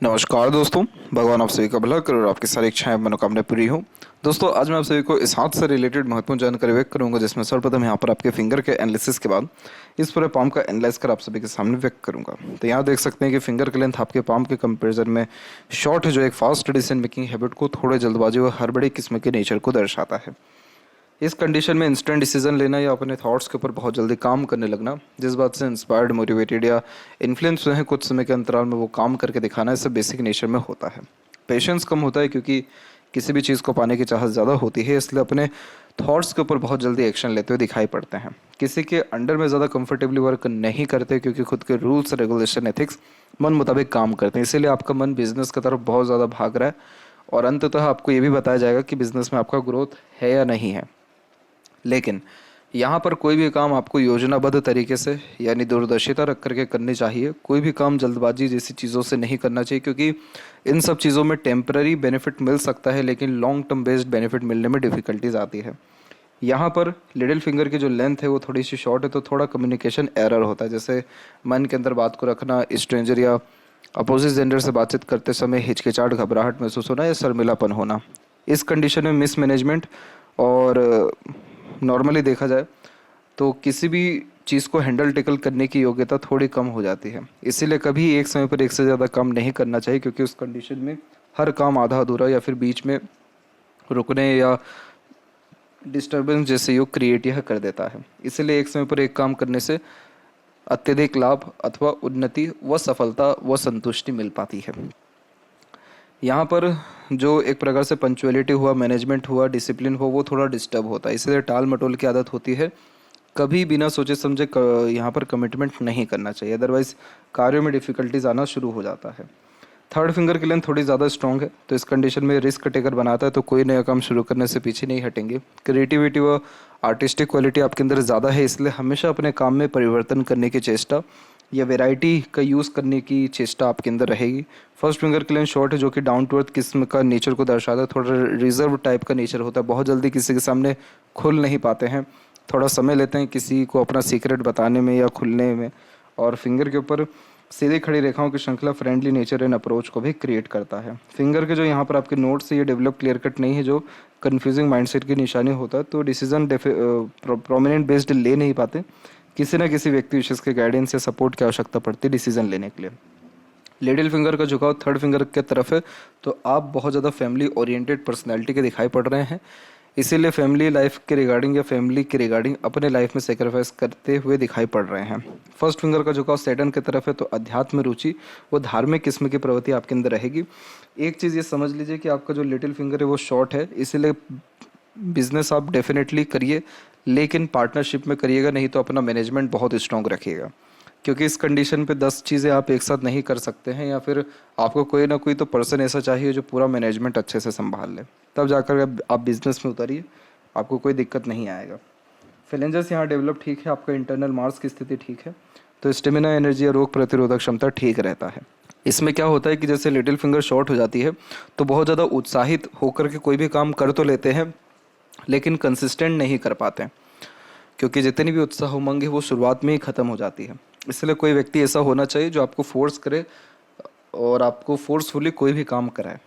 नमस्कार दोस्तों, भगवान आप सभी का भला करे और आपकी सारी इच्छाएं मनोकामनाएं पूरी हो। दोस्तों, आज मैं आप सभी को इस हाथ से रिलेटेड महत्वपूर्ण जानकारी व्यक्त करूंगा, जिसमें सर्वप्रथम यहाँ पर आपके फिंगर के एनालिसिस के बाद इस पूरे पाम का एनालाइज कर आप सभी के सामने व्यक्त करूंगा। तो यहाँ देख सकते हैं कि फिंगर की लेंथ आपके पाम के कंपेरिजन में शॉर्ट है, जो एक फास्ट डिसीजन मेकिंग हैबिट को, थोड़े जल्दबाजी व हड़बड़ी किस्म के नेचर को दर्शाता है। इस कंडीशन में इंस्टेंट डिसीजन लेना या अपने थॉट्स के ऊपर बहुत जल्दी काम करने लगना, जिस बात से इंस्पायर्ड, मोटिवेटेड या इन्फ्लुएंस हुए हैं, कुछ समय के अंतराल में वो काम करके दिखाना, इससे बेसिक नेचर में होता है। पेशेंस कम होता है, क्योंकि किसी भी चीज़ को पाने की चाहत ज़्यादा होती है, इसलिए अपने थॉट्स के ऊपर बहुत जल्दी एक्शन लेते हुए दिखाई पड़ते हैं। किसी के अंडर में ज़्यादा कंफर्टेबली वर्क नहीं करते, क्योंकि खुद के रूल्स, रेगुलेशन, एथिक्स मन मुताबिक काम करते हैं। इसीलिए आपका मन बिजनेस की तरफ बहुत ज़्यादा भाग रहा है और अंततः आपको ये भी बताया जाएगा कि बिजनेस में आपका ग्रोथ है या नहीं है। लेकिन यहाँ पर कोई भी काम आपको योजनाबद्ध तरीके से यानी दूरदर्शिता रख करके करनी चाहिए। कोई भी काम जल्दबाजी जैसी चीज़ों से नहीं करना चाहिए, क्योंकि इन सब चीज़ों में टेम्पररी बेनिफिट मिल सकता है, लेकिन लॉन्ग टर्म बेस्ड बेनिफिट मिलने में डिफ़िकल्टीज आती है। यहाँ पर लिटिल फिंगर की जो लेंथ है वो थोड़ी सी शॉर्ट है, तो थोड़ा कम्युनिकेशन एरर होता है। जैसे मन के अंदर बात को रखना, स्ट्रेंजर या अपोजिट जेंडर से बातचीत करते समय हिचकिचाहट, घबराहट महसूस होना या शर्मिलापन होना। इस कंडीशन में मिस मैनेजमेंट और नॉर्मली देखा जाए तो किसी भी चीज़ को हैंडल टेकल करने की योग्यता थोड़ी कम हो जाती है। इसीलिए कभी एक समय पर एक से ज़्यादा काम नहीं करना चाहिए, क्योंकि उस कंडीशन में हर काम आधा अधूरा या फिर बीच में रुकने या डिस्टर्बेंस जैसे योग क्रिएट यह कर देता है। इसीलिए एक समय पर एक काम करने से अत्यधिक लाभ अथवा उन्नति व सफलता व संतुष्टि मिल पाती है। यहाँ पर जो एक प्रकार से पंक्चुअलिटी हुआ, मैनेजमेंट हुआ, डिसिप्लिन हो, वो थोड़ा डिस्टर्ब होता है। इसलिए टाल मटोल की आदत होती है। कभी बिना सोचे समझे यहाँ पर कमिटमेंट नहीं करना चाहिए, अदरवाइज कार्यों में डिफिकल्टीज आना शुरू हो जाता है। थर्ड फिंगर की लेंथ थोड़ी ज़्यादा स्ट्रॉन्ग है, तो इस कंडीशन में रिस्क टेकर बनाता है, तो कोई नया काम शुरू करने से पीछे नहीं हटेंगे। क्रिएटिविटी व आर्टिस्टिक क्वालिटी आपके अंदर ज़्यादा है, इसलिए हमेशा अपने काम में परिवर्तन करने की चेष्टा या वैरायटी का यूज़ करने की चेष्टा आपके अंदर रहेगी। फर्स्ट फिंगर की लेंथ शॉर्ट है, जो कि डाउन टू अर्थ किस्म का नेचर को दर्शाता है। थोड़ा रिजर्व टाइप का नेचर होता है, बहुत जल्दी किसी के सामने खुल नहीं पाते हैं, थोड़ा समय लेते हैं किसी को अपना सीक्रेट बताने में या खुलने में। और फिंगर के ऊपर सीधी खड़ी रेखाओं की श्रृंखला फ्रेंडली नेचर एंड अप्रोच को भी क्रिएट करता है। फिंगर के जो यहाँ पर आपके नोट्स ये डेवलप क्लियर कट नहीं है, जो कन्फ्यूजिंग माइंडसेट की निशानी होता है, तो डिसीजन प्रोमिनेंट बेस्ड ले नहीं पाते। किसी न किसी व्यक्ति विशेष के गाइडेंस या सपोर्ट की आवश्यकता पड़ती है डिसीजन लेने के लिए। लिटिल फिंगर का झुकाव थर्ड फिंगर के तरफ है, तो आप बहुत ज़्यादा फैमिली ओरिएंटेड पर्सनैलिटी के दिखाई पड़ रहे हैं। इसीलिए फैमिली लाइफ के रिगार्डिंग या फैमिली के रिगार्डिंग अपने लाइफ में सेक्रीफाइस करते हुए दिखाई पड़ रहे हैं। फर्स्ट फिंगर का झुकाव सैटर्न की तरफ है, तो अध्यात्म में रुचि वो धार्मिक किस्म की प्रवृत्ति आपके अंदर रहेगी। एक चीज़ ये समझ लीजिए कि आपका जो लिटिल फिंगर है वो शॉर्ट है, इसीलिए बिजनेस आप डेफिनेटली करिए, लेकिन पार्टनरशिप में करिएगा, नहीं तो अपना मैनेजमेंट बहुत स्ट्रॉन्ग रखिएगा। क्योंकि इस कंडीशन पे 10 चीज़ें आप एक साथ नहीं कर सकते हैं, या फिर आपको कोई ना कोई तो पर्सन ऐसा चाहिए जो पूरा मैनेजमेंट अच्छे से संभाल ले, तब जाकर आप बिजनेस में उतरिए, आपको कोई दिक्कत नहीं आएगा। फेलेंजर्स यहाँ डेवलप ठीक है, आपका इंटरनल मार्स की स्थिति ठीक है, तो स्टेमिना, एनर्जी और रोग प्रतिरोधक क्षमता ठीक रहता है। इसमें क्या होता है कि जैसे लिटिल फिंगर शॉर्ट हो जाती है, तो बहुत ज़्यादा उत्साहित होकर के कोई भी काम कर तो लेते हैं, लेकिन कंसिस्टेंट नहीं कर पाते, क्योंकि जितनी भी उत्साह उमंग है वो शुरुआत में ही ख़त्म हो जाती है। इसलिए कोई व्यक्ति ऐसा होना चाहिए जो आपको फोर्स करे और आपको फोर्सफुली कोई भी काम कराए,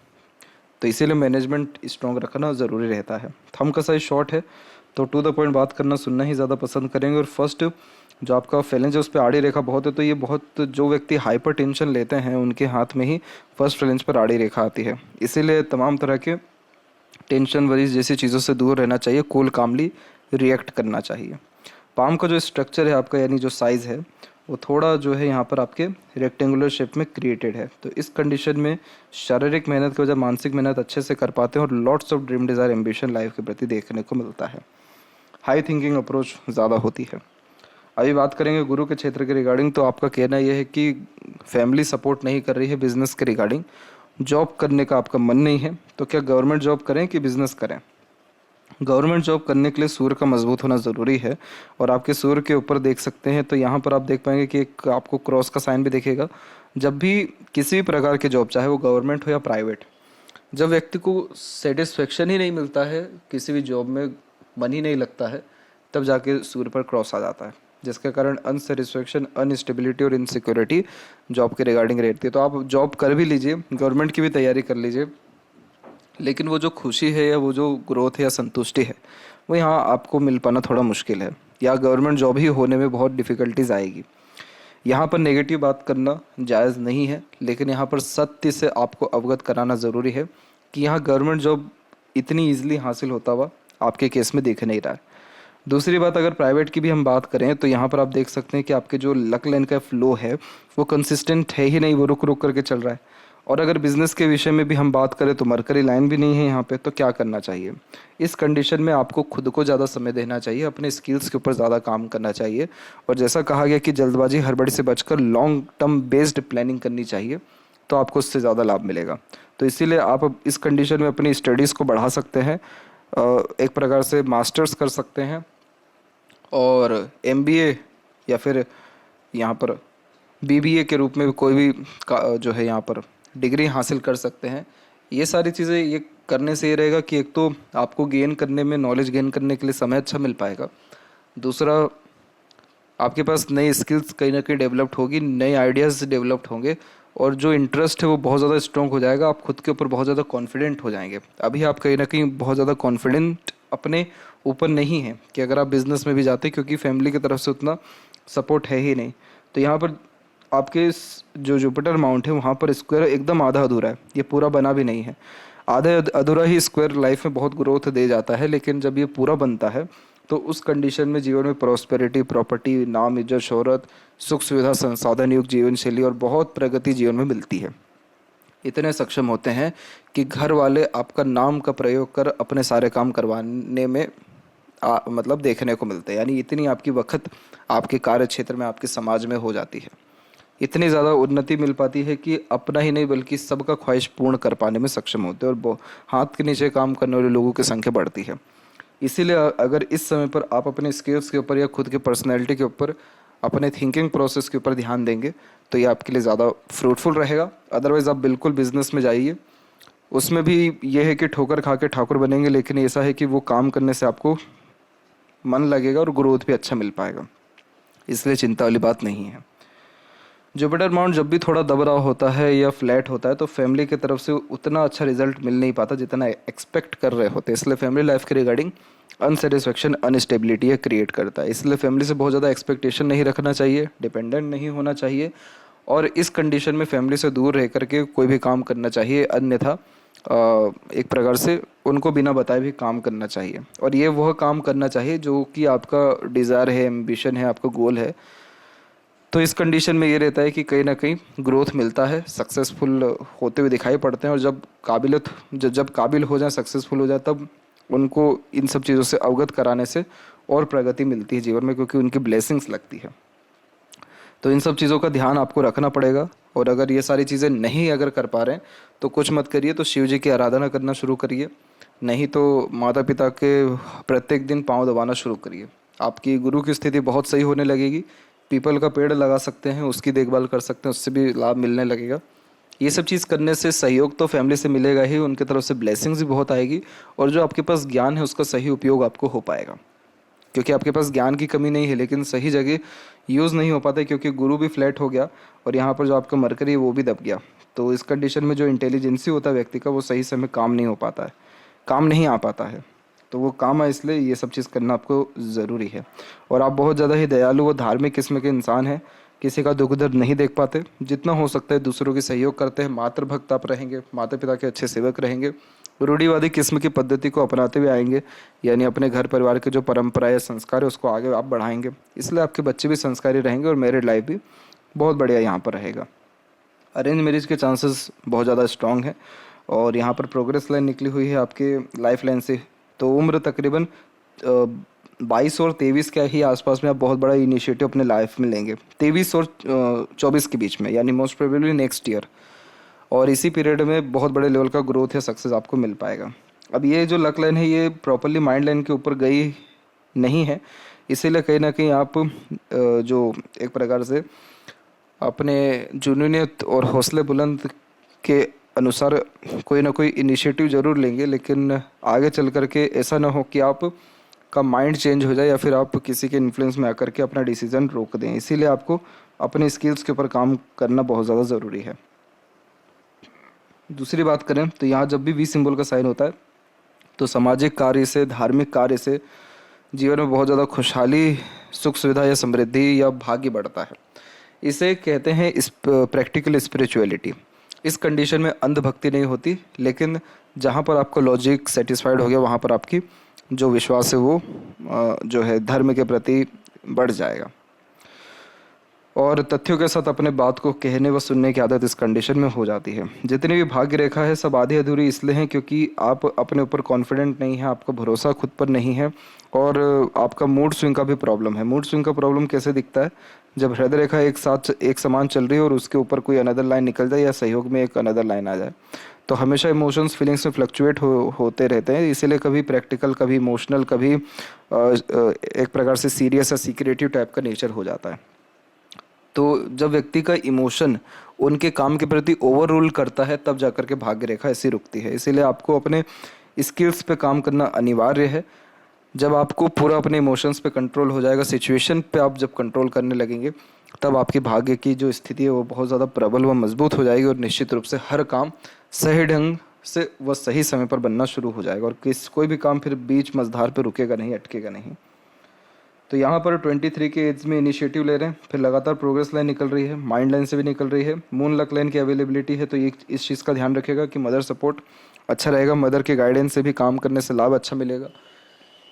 तो इसीलिए मैनेजमेंट स्ट्रॉन्ग रखना ज़रूरी रहता है। थंब का साइज शॉर्ट है, तो टू द पॉइंट बात करना, सुनना ही ज़्यादा पसंद करेंगे। और फर्स्ट जो आपका फेलेंज है उस पर आड़ी रेखा बहुत है, तो ये बहुत जो व्यक्ति हाइपर टेंशन लेते हैं उनके हाथ में ही फर्स्ट फेलेंज पर आड़ी रेखा आती है। इसीलिए तमाम तरह के टेंशन, वरीज जैसी चीज़ों से दूर रहना चाहिए, कूल कामली रिएक्ट करना चाहिए। पाम का जो स्ट्रक्चर है आपका, यानी जो साइज़ है, वो थोड़ा जो है यहाँ पर आपके रेक्टेंगुलर शेप में क्रिएटेड है, तो इस कंडीशन में शारीरिक मेहनत की वजह मानसिक मेहनत अच्छे से कर पाते हैं और lots of dream, desire, ambition life के प्रति देखने को मिलता है। हाई थिंकिंग अप्रोच ज़्यादा होती है। अभी बात करेंगे गुरु के क्षेत्र के रिगार्डिंग, तो आपका कहना यह है कि फैमिली सपोर्ट नहीं कर रही है बिजनेस के रिगार्डिंग, जॉब करने का आपका मन नहीं है, तो क्या गवर्नमेंट जॉब करें कि बिजनेस करें? गवर्नमेंट जॉब करने के लिए सूर्य का मजबूत होना ज़रूरी है, और आपके सूर्य के ऊपर देख सकते हैं, तो यहाँ पर आप देख पाएंगे कि एक आपको क्रॉस का साइन भी दिखेगा। जब भी किसी भी प्रकार की जॉब, चाहे वो गवर्नमेंट हो या प्राइवेट, जब व्यक्ति को सेटिस्फेक्शन ही नहीं मिलता है, किसी भी जॉब में मन ही नहीं लगता है, तब जाके सूर्य पर क्रॉस आ जाता है। जिसके कारण अनसेटिस्फेक्शन, अनस्टेबिलिटी और इनसिक्योरिटी जॉब के रिगार्डिंग रहती है। तो आप जॉब कर भी लीजिए, गवर्नमेंट की भी तैयारी कर लीजिए, लेकिन वो जो खुशी है या वो जो ग्रोथ है या संतुष्टि है, वो यहाँ आपको मिल पाना थोड़ा मुश्किल है, या गवर्नमेंट जॉब ही होने में बहुत डिफ़िकल्टीज आएगी। यहाँ पर नेगेटिव बात करना जायज़ नहीं है, लेकिन यहाँ पर सत्य से आपको अवगत कराना ज़रूरी है कि यहाँ गवर्नमेंट जॉब इतनी ईजिली हासिल होता हुआ आपके केस में दिख नहीं रहा है। दूसरी बात, अगर प्राइवेट की भी हम बात करें तो यहाँ पर आप देख सकते हैं कि आपके जो लक लाइन का फ्लो है वो कंसिस्टेंट है ही नहीं, वो रुक रुक करके चल रहा है। और अगर बिज़नेस के विषय में भी हम बात करें तो मरकरी लाइन भी नहीं है यहाँ पे, तो क्या करना चाहिए? इस कंडीशन में आपको खुद को ज़्यादा समय देना चाहिए, अपने स्किल्स के ऊपर ज़्यादा काम करना चाहिए, और जैसा कहा गया कि जल्दबाजी हड़बड़ी से बचकर लॉन्ग टर्म बेस्ड प्लानिंग करनी चाहिए, तो आपको उससे ज़्यादा लाभ मिलेगा। तो इसीलिए आप अब इस कंडीशन में अपनी स्टडीज़ को बढ़ा सकते हैं, एक प्रकार से मास्टर्स कर सकते हैं, और MBA या फिर यहाँ पर BBA के रूप में कोई भी जो है यहाँ पर डिग्री हासिल कर सकते हैं। ये सारी चीज़ें ये करने से ये रहेगा कि एक तो आपको गेन करने में, नॉलेज गेन करने के लिए समय अच्छा मिल पाएगा, दूसरा आपके पास नई स्किल्स कहीं ना कहीं डेवलप्ड होगी, नए आइडियाज़ डेवलप्ड होंगे, और जो इंटरेस्ट है वो बहुत ज़्यादा स्ट्रॉन्ग हो जाएगा, आप खुद के ऊपर बहुत ज़्यादा कॉन्फिडेंट हो जाएंगे। अभी आप कहीं ना कहीं बहुत ज़्यादा कॉन्फिडेंट अपने ऊपर नहीं है कि अगर आप बिज़नेस में भी जाते, क्योंकि फैमिली की तरफ से उतना सपोर्ट है ही नहीं। तो यहाँ पर आपके जो जुपिटर माउंट है वहाँ पर स्क्वायर एकदम आधा अधूरा है, ये पूरा बना भी नहीं है। आधा अधूरा ही स्क्वायर लाइफ में बहुत ग्रोथ दे जाता है, लेकिन जब ये पूरा बनता है तो उस कंडीशन में जीवन में प्रॉस्पेरिटी, प्रॉपर्टी, नाम, इज्जत, शोहरत, सुख सुविधा, संसाधन युक्त जीवन शैली और बहुत प्रगति जीवन में मिलती है। इतने सक्षम होते हैं कि घर वाले आपका नाम का प्रयोग कर अपने सारे काम करवाने में मतलब देखने को मिलते हैं। यानी इतनी आपकी वक्त आपके कार्य क्षेत्र में, आपके समाज में हो जाती है, इतनी ज़्यादा उन्नति मिल पाती है कि अपना ही नहीं बल्कि सबका ख्वाहिश पूर्ण कर पाने में सक्षम होते हैं, और हाथ के नीचे काम करने वाले लोगों की संख्या बढ़ती है। इसीलिए अगर इस समय पर आप अपने स्किल्स के ऊपर या खुद के पर्सनैलिटी के ऊपर, अपने थिंकिंग प्रोसेस के ऊपर ध्यान देंगे तो ये आपके लिए ज़्यादा फ्रूटफुल रहेगा। अदरवाइज़ आप बिल्कुल बिजनेस में जाइए, उसमें भी ये है कि ठोकर खा के ठाकुर बनेंगे, लेकिन ऐसा है कि वो काम करने से आपको मन लगेगा और ग्रोथ भी अच्छा मिल पाएगा, इसलिए चिंता वाली बात नहीं है। जुपिटर माउंट जब भी थोड़ा दब रहा होता है या फ्लैट होता है तो फैमिली की तरफ से उतना अच्छा रिजल्ट मिल नहीं पाता जितना एक्सपेक्ट कर रहे होते हैं, इसलिए फैमिली लाइफ के रिगार्डिंग अनसेटिस्फेक्शन, अनस्टेबिलिटी ये क्रिएट करता है। इसलिए फैमिली से बहुत ज़्यादा एक्सपेक्टेशन नहीं रखना चाहिए, डिपेंडेंट नहीं होना चाहिए, और इस कंडीशन में फैमिली से दूर रह करके कोई भी काम करना चाहिए, अन्यथा एक प्रकार से उनको बिना बताए भी काम करना चाहिए, और ये वह काम करना चाहिए जो कि आपका डिज़ायर है, एम्बिशन है, आपका गोल है। तो इस कंडीशन में ये रहता है कि कहीं ना कहीं ग्रोथ मिलता है, सक्सेसफुल होते हुए दिखाई पड़ते हैं, और जब काबिल हो जाए, सक्सेसफुल हो जाए, तब उनको इन सब चीज़ों से अवगत कराने से और प्रगति मिलती है जीवन में, क्योंकि उनकी ब्लेसिंग्स लगती है। तो इन सब चीज़ों का ध्यान आपको रखना पड़ेगा, और अगर ये सारी चीज़ें नहीं अगर कर पा रहे हैं तो कुछ मत करिए, तो शिव जी की आराधना करना शुरू करिए, नहीं तो माता पिता के प्रत्येक दिन पाँव दबाना शुरू करिए। आपकी गुरु की स्थिति बहुत सही होने लगेगी। पीपल का पेड़ लगा सकते हैं, उसकी देखभाल कर सकते हैं, उससे भी लाभ मिलने लगेगा। ये सब चीज़ करने से सहयोग तो फैमिली से मिलेगा ही, उनकी तरफ से ब्लेसिंग्स भी बहुत आएगी, और जो आपके पास ज्ञान है उसका सही उपयोग आपको हो पाएगा, क्योंकि आपके पास ज्ञान की कमी नहीं है, लेकिन सही जगह यूज़ नहीं हो पाता, क्योंकि गुरु भी फ्लैट हो गया और यहाँ पर जो आपका मरकरी है वो भी दब गया। तो इस कंडीशन में जो इंटेलिजेंसी होता है व्यक्ति का, वो सही समय काम नहीं हो पाता है, काम नहीं आ पाता है। तो वो काम है, इसलिए ये सब चीज़ करना आपको ज़रूरी है। और आप बहुत ज़्यादा ही दयालु व धार्मिक किस्म के इंसान हैं, किसी का दुख दर्द नहीं देख पाते, जितना हो सकता है दूसरों की सहयोग करते हैं, मातृभक्त आप रहेंगे, माता पिता के अच्छे सेवक रहेंगे, रूढ़िवादी किस्म की पद्धति को अपनाते हुए आएंगे, यानी अपने घर परिवार के जो परंपरा या संस्कार है उसको आगे आप बढ़ाएंगे, इसलिए आपके बच्चे भी संस्कारी रहेंगे और मैरिड लाइफ भी बहुत बढ़िया यहाँ पर रहेगा। अरेंज मैरिज के चांसेस बहुत ज़्यादा स्ट्रॉन्ग है, और यहाँ पर प्रोग्रेस लाइन निकली हुई है आपके लाइफ लाइन से। तो उम्र तकरीबन 22 और 23 के ही आसपास में आप बहुत बड़ा इनिशिएटिव अपने लाइफ में लेंगे, 23 और 24 के बीच में, यानी मोस्ट प्रोबेबली नेक्स्ट ईयर, और इसी पीरियड में बहुत बड़े लेवल का ग्रोथ या सक्सेस आपको मिल पाएगा। अब ये जो लक लाइन है ये प्रॉपरली माइंड लाइन के ऊपर गई नहीं है, इसीलिए कहीं ना कहीं आप जो एक प्रकार से अपने जुनूनियत और हौसले बुलंद के अनुसार कोई ना कोई इनिशिएटिव ज़रूर लेंगे, लेकिन आगे चल कर के ऐसा ना हो कि आप का माइंड चेंज हो जाए या फिर आप किसी के इन्फ्लुएंस में आकर के अपना डिसीजन रोक दें। इसीलिए आपको अपने स्किल्स के ऊपर काम करना बहुत ज़्यादा ज़रूरी है। दूसरी बात करें तो यहाँ जब भी वी सिंबल का साइन होता है तो सामाजिक कार्य से, धार्मिक कार्य से जीवन में बहुत ज़्यादा खुशहाली, सुख सुविधा या समृद्धि या भाग्य बढ़ता है। इसे कहते हैं इस प्रैक्टिकल स्पिरिचुअलिटी। इस कंडीशन में अंधभक्ति नहीं होती, लेकिन जहाँ पर आपको लॉजिक सेटिस्फाइड हो गया वहाँ पर आपकी जो विश्वास है वो जो है धर्म के प्रति बढ़ जाएगा। और तथ्यों के साथ अपने बात को कहने व सुनने की आदत इस कंडीशन में हो जाती है। जितनी भी भाग्य रेखा है सब आधी अधूरी इसलिए हैं क्योंकि आप अपने ऊपर कॉन्फिडेंट नहीं है, आपका भरोसा खुद पर नहीं है और आपका मूड स्विंग का भी प्रॉब्लम है। मूड स्विंग का प्रॉब्लम कैसे दिखता है? जब हृदय रेखा एक साथ एक समान चल रही है और उसके ऊपर कोई अनदर लाइन निकल जाए या सहयोग में एक अनदर लाइन आ जाए तो हमेशा इमोशंस फीलिंग्स में फ्लक्चुएट होते रहते हैं। इसीलिए कभी प्रैक्टिकल, कभी इमोशनल, कभी एक प्रकार से सीरियस या सीक्रेटिव टाइप का नेचर हो जाता है। तो जब व्यक्ति का इमोशन उनके काम के प्रति ओवर रूल करता है तब जाकर के भाग्य रेखा ऐसी रुकती है। इसीलिए आपको अपने स्किल्स पे काम करना अनिवार्य है। जब आपको पूरा अपने इमोशंस पे कंट्रोल हो जाएगा, सिचुएशन पे आप जब कंट्रोल करने लगेंगे तब आपकी भाग्य की जो स्थिति है वो बहुत ज़्यादा प्रबल व मजबूत हो जाएगी और निश्चित रूप से हर काम सही ढंग से व सही समय पर बनना शुरू हो जाएगा और कोई भी काम फिर बीच मझधार पे रुकेगा नहीं, अटकेगा नहीं। तो यहाँ पर 23 के एज में इनिशिएटिव ले रहे हैं, फिर लगातार प्रोग्रेस लाइन निकल रही है, माइंड लाइन से भी निकल रही है, मून लक लाइन की अवेलेबिलिटी है। तो ये इस चीज़ का ध्यान रखिएगा कि मदर सपोर्ट अच्छा रहेगा, मदर के गाइडेंस से भी काम करने से लाभ अच्छा मिलेगा।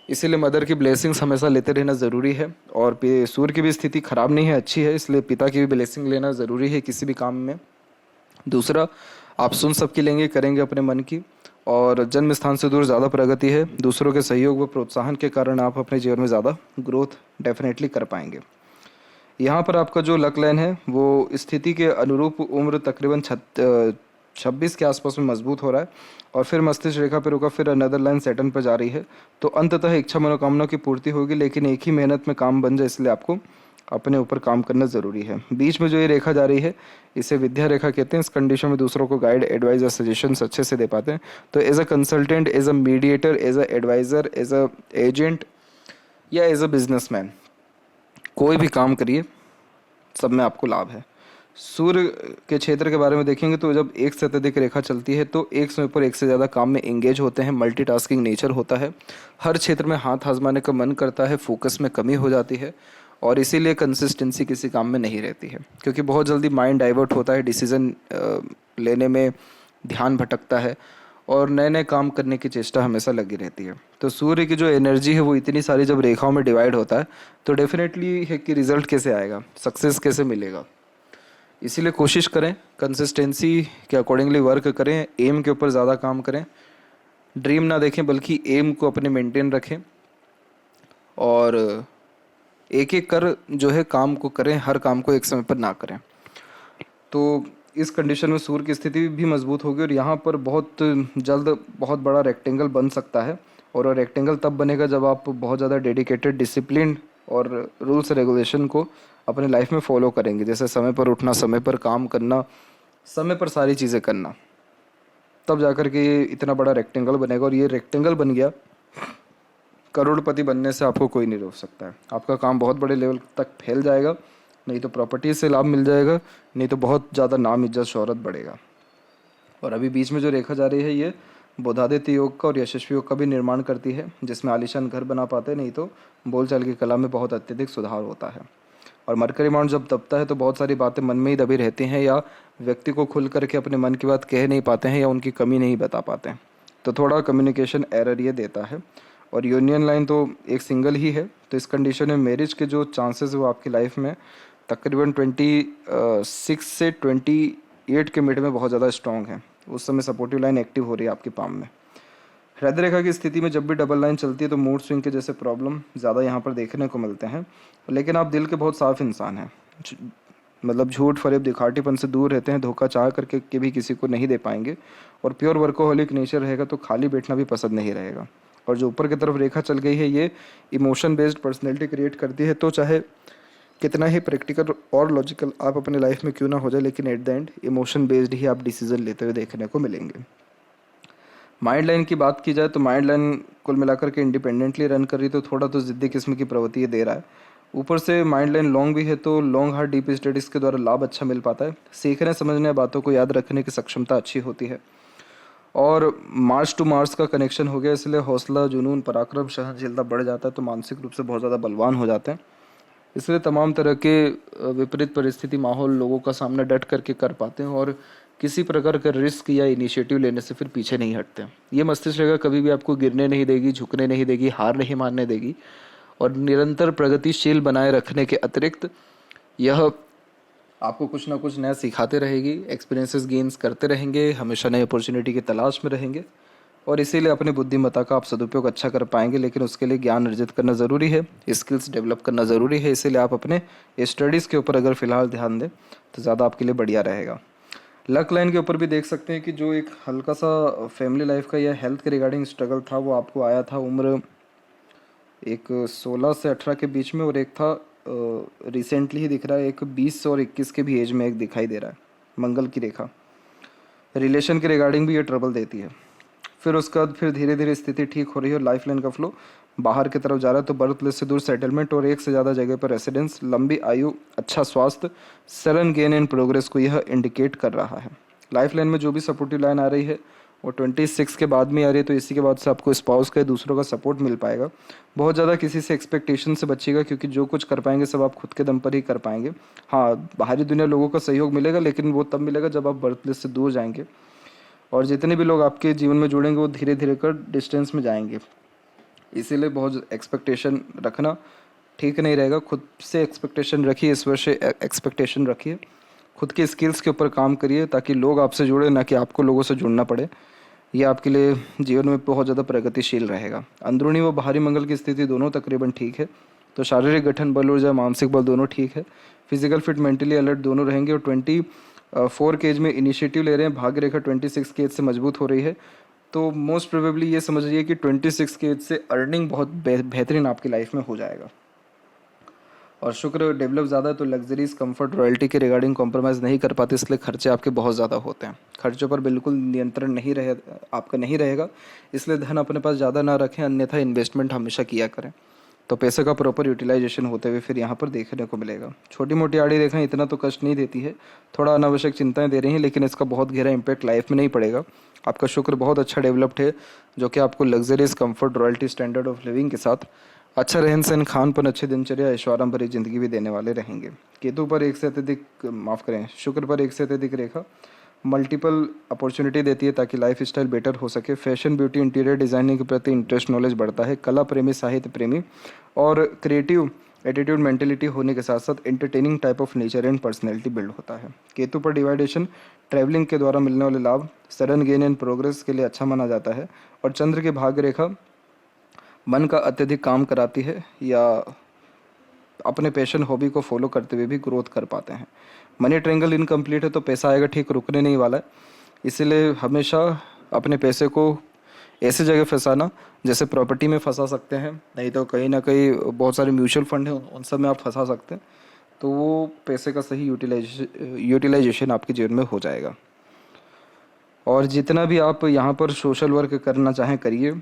इसीलिए मदर की ब्लेसिंग्स हमेशा लेते रहना ज़रूरी है। और सूर्य की भी स्थिति खराब नहीं है, अच्छी है, इसलिए पिता की भी ब्लेसिंग लेना ज़रूरी है किसी भी काम में। दूसरा, आप सुन सबकी लेंगे, करेंगे अपने मन की, और जन्म स्थान से दूर ज़्यादा प्रगति है। दूसरों के सहयोग व प्रोत्साहन के कारण आप अपने जीवन में ज़्यादा ग्रोथ डेफिनेटली कर पाएंगे। यहाँ पर आपका जो लक लाइन है वो स्थिति के अनुरूप उम्र तकरीबन 26 के आसपास में मजबूत हो रहा है और फिर मस्तिष्क रेखा पर रुका, फिर अनदर लाइन सैटर्न पर जा रही है। तो अंततः इच्छा मनोकामना की पूर्ति होगी, लेकिन एक ही मेहनत में काम बन जाए इसलिए आपको अपने ऊपर काम करना ज़रूरी है। बीच में जो ये रेखा जा रही है इसे विद्या रेखा कहते हैं। इस कंडीशन में दूसरों को गाइड, एडवाइस या सजेशंस अच्छे से दे पाते हैं। तो as a consultant, as a mediator, as a adviser, as a agent या एज अ बिजनेसमैन कोई भी काम करिए, सब में आपको लाभ है। सूर्य के क्षेत्र के बारे में देखेंगे तो जब एक से अत्यधिक रेखा चलती है तो एक समय पर एक से ज़्यादा काम में एंगेज होते हैं, मल्टीटास्किंग नेचर होता है, हर क्षेत्र में हाथ आजमाने का मन करता है, फोकस में कमी हो जाती है और इसीलिए कंसिस्टेंसी किसी काम में नहीं रहती है क्योंकि बहुत जल्दी माइंड डाइवर्ट होता है, डिसीजन लेने में ध्यान भटकता है और नए नए काम करने की चेष्टा हमेशा लगी रहती है। तो सूर्य की जो एनर्जी है वो इतनी सारी जब रेखाओं में डिवाइड होता है तो डेफिनेटली है कि रिजल्ट कैसे आएगा, सक्सेस कैसे मिलेगा। इसीलिए कोशिश करें, कंसिस्टेंसी के अकॉर्डिंगली वर्क करें, एम के ऊपर ज़्यादा काम करें, ड्रीम ना देखें बल्कि एम को अपने मेंटेन रखें और एक एक कर जो है काम को करें, हर काम को एक समय पर ना करें। तो इस कंडीशन में सूर्य की स्थिति भी मजबूत होगी और यहाँ पर बहुत जल्द बहुत बड़ा रेक्टेंगल बन सकता है और रेक्टेंगल तब बनेगा जब आप बहुत ज़्यादा डेडिकेटेड, डिसिप्लिन और रूल्स रेगुलेशन को अपने लाइफ में फॉलो करेंगे, जैसे समय पर उठना, समय पर काम करना, समय पर सारी चीज़ें करना, तब जाकर के ये इतना बड़ा रेक्टेंगल बनेगा। और ये रेक्टेंगल बन गया, करोड़पति बनने से आपको कोई नहीं रोक सकता है। आपका काम बहुत बड़े लेवल तक फैल जाएगा, नहीं तो प्रॉपर्टी से लाभ मिल जाएगा, नहीं तो बहुत ज़्यादा नाम, इज्जत, शोहरत बढ़ेगा। और अभी बीच में जो रेखा जा रही है ये बुधादित्य योग का और यशस्वी योग का भी निर्माण करती है, जिसमें आलीशान घर बना पाते, नहीं तो बोलचाल की कला में बहुत अत्यधिक सुधार होता है। और मरकरी माउंट जब दबता है तो बहुत सारी बातें मन में ही दबी रहती हैं या व्यक्ति को खुल करके अपने मन की बात कह नहीं पाते हैं या उनकी कमी नहीं बता पाते हैं, तो थोड़ा कम्युनिकेशन एरर ये देता है। और यूनियन लाइन तो एक सिंगल ही है, तो इस कंडीशन में मैरिज के जो चांसेस है वो आपकी लाइफ में तकरीबन 26 से 28 के मिड में बहुत ज़्यादा स्ट्रॉन्ग है। उस समय सपोर्टिव लाइन एक्टिव हो रही है आपकी पाम में। हृदय रेखा की स्थिति में जब भी डबल लाइन चलती है तो मूड स्विंग के जैसे प्रॉब्लम ज़्यादा यहाँ पर देखने को मिलते हैं, लेकिन आप दिल के बहुत साफ इंसान हैं, मतलब झूठ, फरेब, दिखाटीपन से दूर रहते हैं, धोखा चाह करके के भी किसी को नहीं दे पाएंगे और प्योर वर्कोहॉलिक नेचर रहेगा तो खाली बैठना भी पसंद नहीं रहेगा। और जो ऊपर की तरफ रेखा चल गई है ये इमोशन बेस्ड पर्सनैलिटी क्रिएट करती है, तो चाहे कितना ही प्रैक्टिकल और लॉजिकल आप अपने लाइफ में क्यों ना हो जाए, लेकिन at the end emotion based ही आप डिसीजन लेते हुए देखने को मिलेंगे। माइंड लाइन की बात की जाए तो माइंड लाइन कुल मिलाकर के इंडिपेंडेंटली रन कर रही है, तो थोड़ा तो ज़िद्दी किस्म की प्रवृत्ति ये दे रहा है। ऊपर से माइंड लाइन लॉन्ग भी है, तो लॉन्ग हार्ड डीप स्टडीज़ के द्वारा लाभ अच्छा मिल पाता है। सीखने समझने बातों को याद रखने की सक्षमता अच्छी होती है। और मार्च टू मार्स का कनेक्शन हो गया, इसलिए हौसला, जुनून, पराक्रम, सहनशीलता बढ़ जाता है, तो मानसिक रूप से बहुत ज़्यादा बलवान हो जाते हैं। इसलिए तमाम तरह के विपरीत परिस्थिति, माहौल, लोगों का सामना डट करके कर पाते हैं और किसी प्रकार का रिस्क या इनिशिएटिव लेने से फिर पीछे नहीं हटते। ये मस्तिष्क रेखा कभी भी आपको गिरने नहीं देगी, झुकने नहीं देगी, हार नहीं मानने देगी और निरंतर प्रगतिशील बनाए रखने के अतिरिक्त यह आपको कुछ ना कुछ नया सिखाते रहेगी, एक्सपीरियंसेस गेन्स करते रहेंगे, हमेशा नई अपॉर्चुनिटी की तलाश में रहेंगे और इसीलिए अपनी बुद्धिमत्ता का आप सदुपयोग अच्छा कर पाएंगे। लेकिन उसके लिए ज्ञान अर्जित करना ज़रूरी है, स्किल्स डेवलप करना ज़रूरी है। इसीलिए आप अपने स्टडीज़ के ऊपर अगर फ़िलहाल ध्यान दें तो ज़्यादा आपके लिए बढ़िया रहेगा। लक लाइन के ऊपर भी देख सकते हैं कि जो एक हल्का सा फैमिली लाइफ का या हेल्थ के रिगार्डिंग स्ट्रगल था, वो आपको आया था उम्र एक 16 से 18 के बीच में, और एक था रिसेंटली ही दिख रहा है, एक 20 और 21 के भी एज में एक दिखाई दे रहा है। मंगल की रेखा रिलेशन के रिगार्डिंग भी ये ट्रबल देती है। फिर उसके बाद फिर धीरे धीरे स्थिति ठीक हो रही है और लाइफ लाइन का फ्लो बाहर की तरफ जा रहा है। तो बर्थ प्लेस से दूर सेटलमेंट और एक से ज़्यादा जगह पर रेसिडेंस, लंबी आयु, अच्छा स्वास्थ्य, सडन गेन इन प्रोग्रेस को यह इंडिकेट कर रहा है। लाइफ लाइन में जो भी सपोर्टिव लाइन आ रही है वो 26 के बाद में आ रही है, तो इसी के बाद से आपको स्पाउस का, दूसरों का सपोर्ट मिल पाएगा। बहुत ज़्यादा किसी से एक्सपेक्टेशन से बचिएगा, क्योंकि जो कुछ कर पाएंगे सब आप खुद के दम पर ही कर पाएंगे। हाँ, बाहरी दुनिया, लोगों का सहयोग मिलेगा, लेकिन वो तब मिलेगा जब आप बर्थ प्लेस से दूर जाएंगे और जितने भी लोग आपके जीवन में जुड़ेंगे वो धीरे धीरे कर डिस्टेंस में जाएंगे। इसीलिए बहुत एक्सपेक्टेशन रखना ठीक नहीं रहेगा। खुद से एक्सपेक्टेशन रखिए, ईश्वर से एक्सपेक्टेशन रखिए, खुद के स्किल्स के ऊपर काम करिए ताकि लोग आपसे जुड़े, ना कि आपको लोगों से जुड़ना पड़े। ये आपके लिए जीवन में बहुत ज़्यादा प्रगतिशील रहेगा। अंदरूनी व बाहरी मंगल की स्थिति दोनों तकरीबन ठीक है, तो शारीरिक गठन, बल ऊर्जा, मानसिक बल दोनों ठीक है। फिजिकल फिट, मेंटली अलर्ट दोनों रहेंगे। और 24 के एज में इनिशिएटिव ले रहे हैं। भाग्य रेखा 26 के एज से मजबूत हो रही है, तो मोस्ट प्रोबेबली ये समझिए कि 26 के एज से अर्निंग बहुत बेहतरीन आपकी लाइफ में हो जाएगा। और शुक्र डेवलप ज़्यादा है, तो लग्जरीज, कंफर्ट, रॉयल्टी के रिगार्डिंग कॉम्प्रोमाइज़ नहीं कर पाते, इसलिए खर्चे आपके बहुत ज़्यादा होते हैं। खर्चों पर बिल्कुल नियंत्रण आपका नहीं रहेगा, इसलिए धन अपने पास ज़्यादा ना रखें, अन्यथा इन्वेस्टमेंट हमेशा किया करें, तो पैसे का प्रॉपर यूटिलाइजेशन होते हुए फिर यहाँ पर देखने को मिलेगा। छोटी मोटी आड़ी रेखाएं इतना तो कष्ट नहीं देती है, थोड़ा अनावश्यक चिंताएं दे रही हैं, लेकिन इसका बहुत गहरा इम्पैक्ट लाइफ में नहीं पड़ेगा। आपका शुक्र बहुत अच्छा डेवलप्ड है, जो कि आपको luxuries, comfort, royalty, standard of living के साथ अच्छा रहन सहन, खान पर, अच्छी दिनचर्या, ऐश्वर्य भरी जिंदगी भी देने वाले रहेंगे। केतु पर एक से अत्यधिक, माफ़ करें, शुक्र पर एक से अत्यधिक रेखा मल्टीपल अपॉर्चुनिटी देती है ताकि लाइफ स्टाइल बेटर हो सके। फैशन, ब्यूटी, इंटीरियर डिज़ाइनिंग के प्रति इंटरेस्ट, नॉलेज बढ़ता है। कला प्रेमी, साहित्य प्रेमी और क्रिएटिव एटीट्यूड, मेंटेलिटी होने के साथ साथ entertaining type of nature and personality build होता है। केतु पर डिवाइडेशन, ट्रैवलिंग के द्वारा मिलने वाले लाभ, सडन गेन एंड प्रोग्रेस के लिए अच्छा माना जाता है। और चंद्र के भाग्य रेखा मन का अत्यधिक काम कराती है, या अपने पैशन, हॉबी को फॉलो करते हुए भी ग्रोथ कर पाते हैं। मनी ट्रायंगल इनकम्प्लीट है, तो पैसा आएगा ठीक, रुकने नहीं वाला है। इसीलिए हमेशा अपने पैसे को ऐसी जगह फंसाना, जैसे प्रॉपर्टी में फंसा सकते हैं, नहीं तो कहीं ना कहीं बहुत सारे म्यूचुअल फंड हैं, उन सब में आप फंसा सकते हैं, तो वो पैसे का सही यूटिलाइजेशन आपके जीवन में हो जाएगा। और जितना भी आप यहाँ पर सोशल वर्क करना चाहें करिए,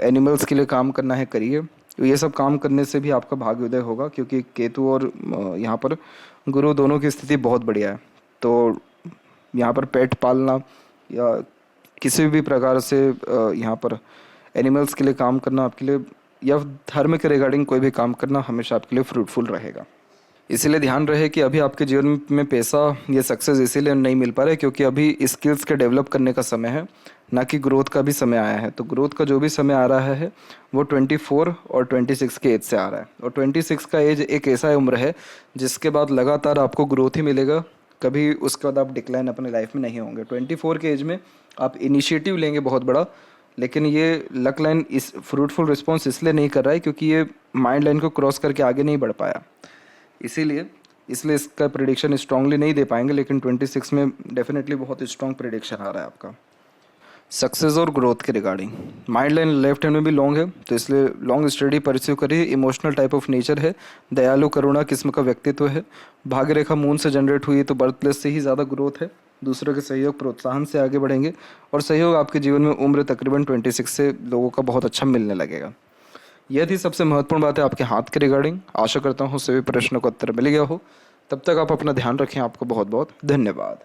एनिमल्स के लिए काम करना है करिए, ये सब काम करने से भी आपका भाग्योदय होगा, क्योंकि केतु और यहाँ पर गुरु दोनों की स्थिति बहुत बढ़िया है। तो यहाँ पर पेट पालना या किसी भी प्रकार से यहाँ पर एनिमल्स के लिए काम करना आपके लिए, या धर्म के रिगार्डिंग कोई भी काम करना हमेशा आपके लिए फ्रूटफुल रहेगा। इसीलिए ध्यान रहे कि अभी आपके जीवन में पैसा या सक्सेस इसीलिए नहीं मिल पा रहा है क्योंकि अभी स्किल्स के डेवलप करने का समय है, ना कि ग्रोथ का भी समय आया है। तो ग्रोथ का जो भी समय आ रहा है वो 24 और 26 के एज से आ रहा है, और 26 का एज एक ऐसा उम्र है जिसके बाद लगातार आपको ग्रोथ ही मिलेगा, कभी उसके बाद आप डिक्लाइन अपने लाइफ में नहीं होंगे। 24 के एज में आप इनिशिएटिव लेंगे बहुत बड़ा, लेकिन ये लक लाइन इस फ्रूटफुल रिस्पॉन्स इसलिए नहीं कर रहा है क्योंकि ये माइंड लाइन को क्रॉस करके आगे नहीं बढ़ पाया, इसलिए इसका प्रिडिक्शन स्ट्रांगली नहीं दे पाएंगे। लेकिन 26 में डेफिनेटली बहुत स्ट्रांग प्रिडिक्शन आ रहा है आपका सक्सेस और ग्रोथ के regarding. Mind line left hand में भी लॉन्ग है, तो इसलिए लॉन्ग स्टडी परस्यू करिए। इमोशनल टाइप ऑफ नेचर है, दयालु करुणा किस्म का व्यक्तित्व है। भाग्य रेखा मून से जनरेट हुई है, तो बर्थ प्लेस से ही ज़्यादा ग्रोथ है। दूसरों के सहयोग प्रोत्साहन से आगे बढ़ेंगे और सहयोग आपके जीवन में उम्र तकरीबन 26 से लोगों का बहुत अच्छा मिलने लगेगा। यह थी सबसे महत्वपूर्ण बात है आपके हाथ के रिगार्डिंग। आशा करता हूँ सभी प्रश्नों का उत्तर मिल गया हो। तब तक आप अपना ध्यान रखें। आपको बहुत बहुत धन्यवाद।